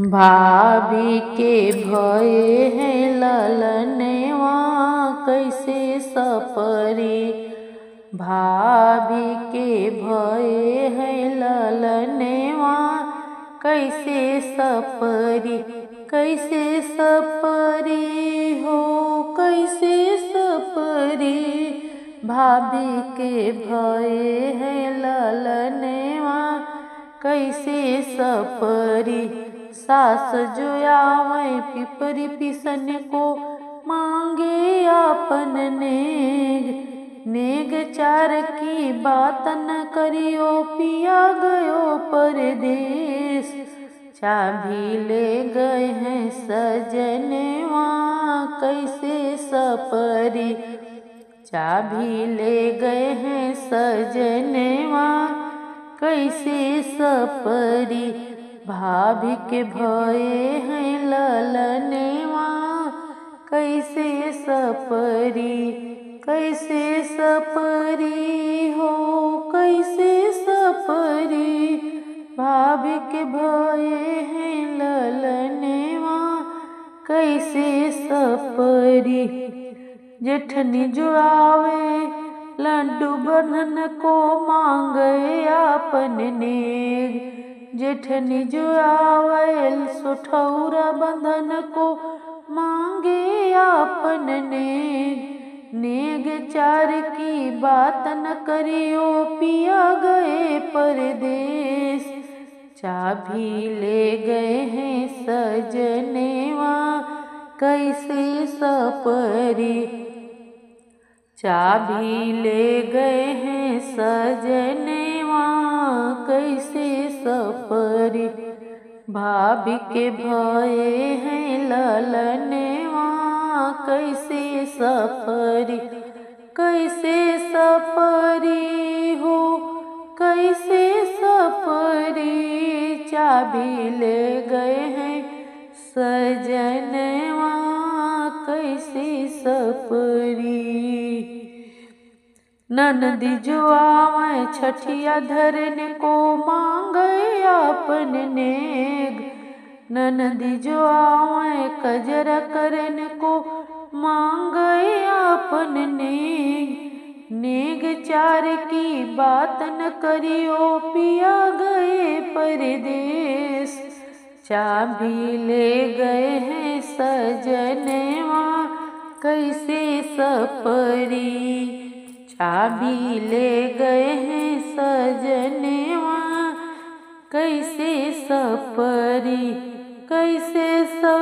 भाभी के भये है ललनवा कैसे सपरी। भाभी के भये है ललनवा कैसे सपरी। कैसे सपरी हो कैसे सपरी। भाभी के भये है ललनवा कैसे सपरी। सास जो आवे पिपरी पिसन को मांगे आपन नेग। नेग चार की बात न करियो पिया गयो परदेश। चाबी ले गए हैं सजनवा कैसे सपरी। चाबी ले गए हैं सजनवा कैसे सपरी। भाभी के भये हैं ललनवा कैसे सपरी। कैसे सपरी हो कैसे सपरी। भाभी के भये हैं ललनवा कैसे सपरी। जेठनी जो आवे लड्डू बन्हन को मांगे आपन नेग। जेठनी जो आवे सुठौरा बंधन को मांगे आपन नेग। नेग चार की बात न करियो पिया गए परदेश। चाबी ले गए हैं सजनवा कैसे सपरी। चाबी ले गए हैं सजनवा कैसे सपरी। भाभी के भये हैं ललनवा कैसे सपरी। कैसे सपरी हो कैसे सपरी। चाबी ले गए हैं सजनवा कैसे सपरी। ननदी जो आवे छठिया धरने को मांगे आपन नेग। ननदी जो आवे कजरा करने को मांगे आपन नेग। नेग चार की बात न करियो पिया गए परदेश। चाबी ले गए हैं सजनवा कैसे सपरी। चाबी ले गए हैं सजनवा कैसे सपरी। कैसे सपरी।